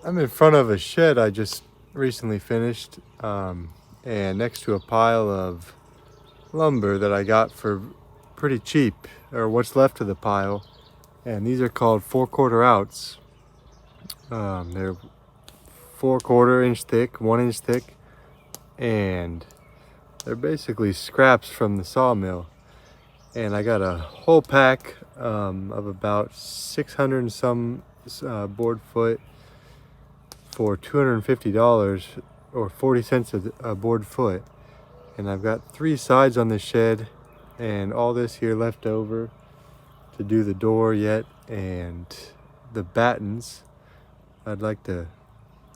I'm in front of a shed I just recently finished, and next to a pile of lumber that I got for pretty cheap, or what's left of the pile. And these are called 4/4 outs. They're 4/4 inch thick, 1 inch thick, and they're basically scraps from the sawmill. And I got a whole pack of about 600 and some board foot for $250 or 40 cents a board foot. And I've got 3 sides on the shed and all this here left over to do the door yet, and the battens. I'd like to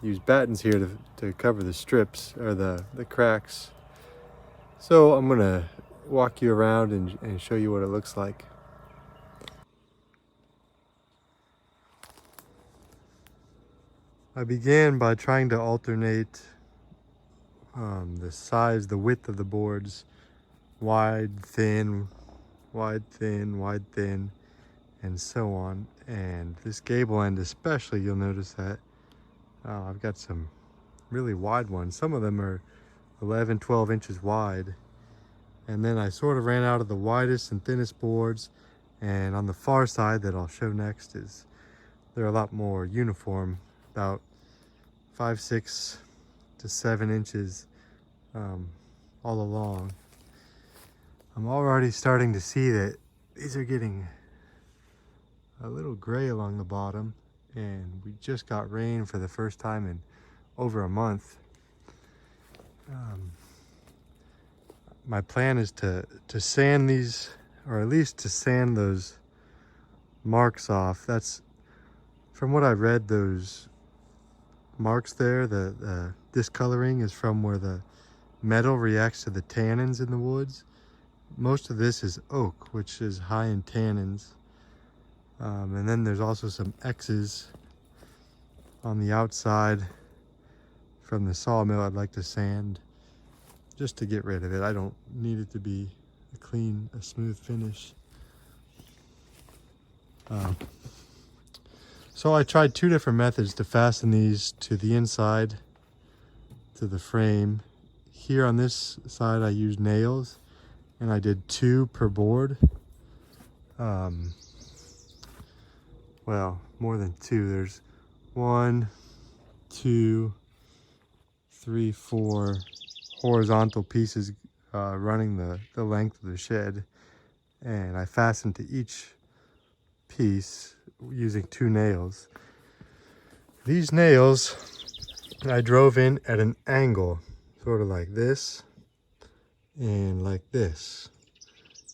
use battens here to cover the strips or the cracks. So I'm gonna walk you around and show you what it looks like. I began by trying to alternate the size, the width of the boards, wide, thin, wide, thin, wide, thin, and so on. And this gable end especially, you'll notice that I've got some really wide ones. Some of them are 11, 12 inches wide. And then I sort of ran out of the widest and thinnest boards. And on the far side that I'll show next is they're a lot more uniform, about 5, 6 to 7 inches all along. I'm already starting to see that these are getting a little gray along the bottom, and we just got rain for the first time in over a month. My plan is to sand these, or at least to sand those marks off. That's, from what I read, those marks there, the discoloring is from where the metal reacts to the tannins in the woods. Most of this is oak, which is high in tannins. And then there's also some X's on the outside from the sawmill I'd like to sand just to get rid of it. I don't need it to be a clean, a smooth finish. So I tried 2 different methods to fasten these to the inside, to the frame. Here on this side I used nails, and I did 2 per board. Well, more than 2. There's 1, 2, 3, 4 horizontal pieces running the length of the shed, and I fastened to each piece using 2 nails. These nails I drove in at an angle, sort of like this and like this.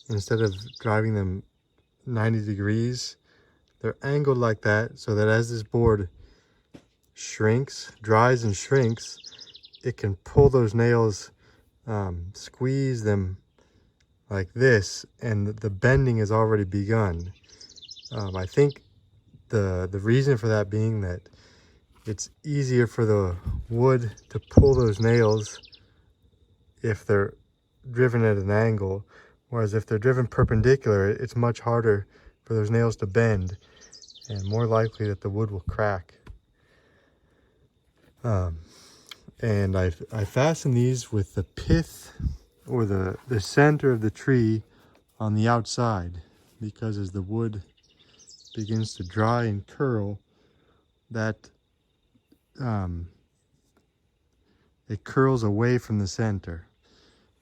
Instead of driving them 90 degrees, they're angled like that, so that as this board shrinks, dries and shrinks, it can pull those nails, squeeze them like this, and the bending has already begun. I think the reason for that being that it's easier for the wood to pull those nails if they're driven at an angle, whereas if they're driven perpendicular, it's much harder for those nails to bend and more likely that the wood will crack. And I fasten these with the pith or the center of the tree on the outside, because as the wood begins to dry and curl, that it curls away from the center.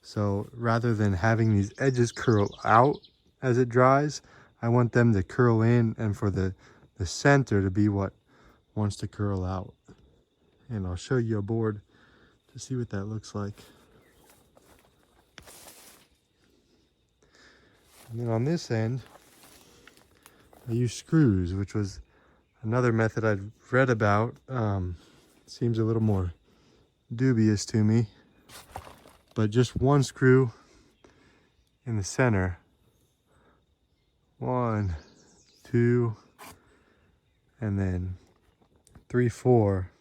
So rather than having these edges curl out as it dries, I want them to curl in, and for the center to be what wants to curl out. And I'll show you a board to see what that looks like. And then on this end, I use screws, which was another method I'd read about. Seems a little more dubious to me, but just 1 screw in the center. 1, 2, and then 3, 4.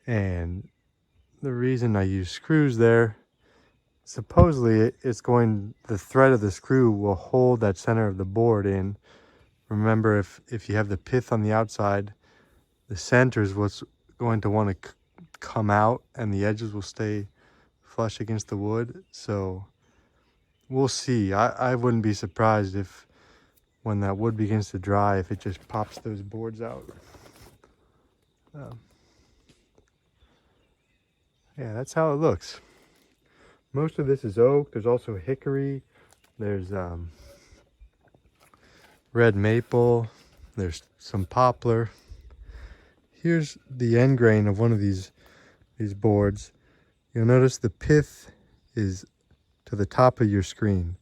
And the reason I use screws there, supposedly the thread of the screw will hold that center of the board in, Remember, if you have the pith on the outside, the center is what's going to want to come out and the edges will stay flush against the wood. So we'll see. I wouldn't be surprised if when that wood begins to dry, if it just pops those boards out. Yeah, that's how it looks. Most of this is oak. There's also hickory. There's red maple. There's some poplar. Here's the end grain of one of these boards. You'll notice the pith is to the top of your screen.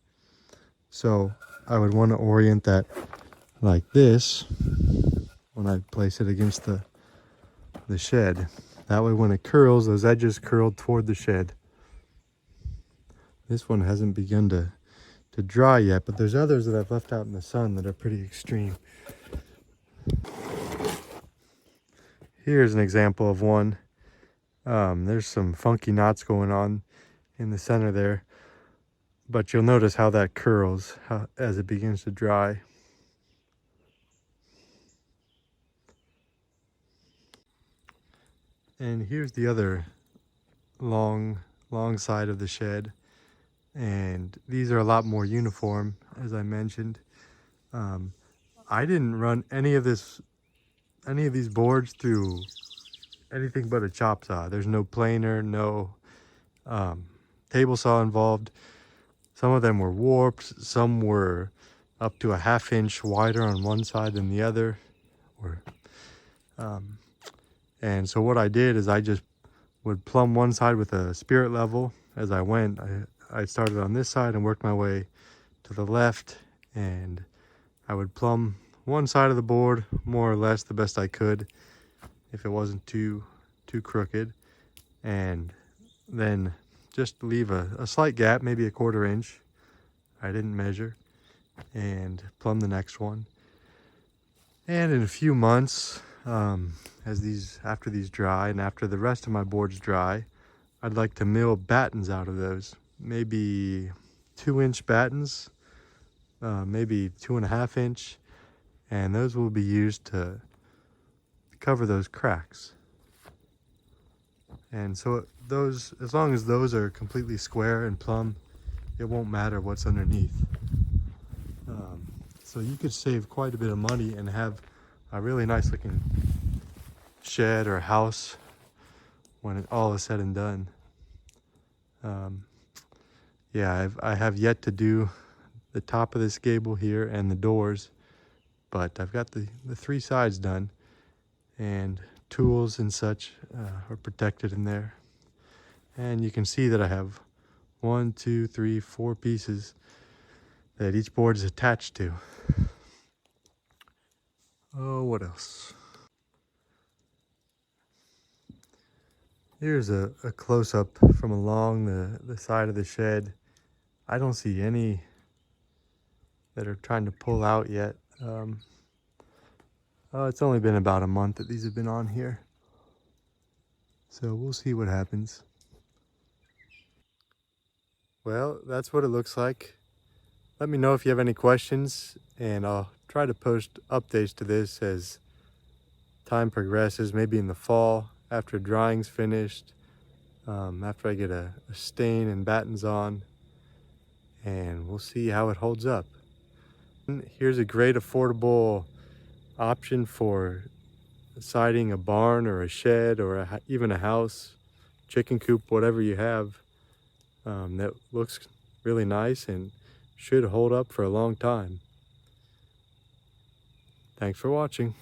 So I would want to orient that like this when I place it against the shed. That way when it curls, those edges curl toward the shed. This one hasn't begun to dry yet, but there's others that I've left out in the sun that are pretty extreme. Here's an example of one. There's some funky knots going on in the center there, but you'll notice how that curls as it begins to dry. And here's the other long side of the shed, and these are a lot more uniform, as I mentioned. I didn't run any of these boards through anything but a chop saw. There's no planer, no table saw involved. Some of them were warped, some were up to a 1/2 inch wider on one side than the other. And so what I did is I just would plumb one side with a spirit level as I went. I started on this side and worked my way to the left, and I would plumb one side of the board more or less the best I could if it wasn't too crooked, and then just leave a slight gap, maybe a 1/4 inch. I didn't measure, and plumb the next one. And in a few months, after these dry and after the rest of my boards dry, I'd like to mill battens out of those. Maybe 2-inch battens, maybe 2.5 inch, and those will be used to cover those cracks. And so those, as long as those are completely square and plumb, it won't matter what's underneath. So you could save quite a bit of money and have a really nice looking shed or house when it all is said and done. Yeah, I have yet to do the top of this gable here and the doors, but I've got the 3 sides done, and tools and such are protected in there. And you can see that I have 1, 2, 3, 4 pieces that each board is attached to. Oh, what else? Here's a close-up from along the side of the shed. I don't see any that are trying to pull out yet. It's only been about a month that these have been on here, so we'll see what happens. Well, that's what it looks like. Let me know if you have any questions, and I'll try to post updates to this as time progresses, maybe in the fall after drying's finished, after I get a stain and battens on, and we'll see how it holds up. Here's a great affordable option for siding a barn or a shed or even a house, chicken coop, whatever you have, that looks really nice and should hold up for a long time. Thanks for watching.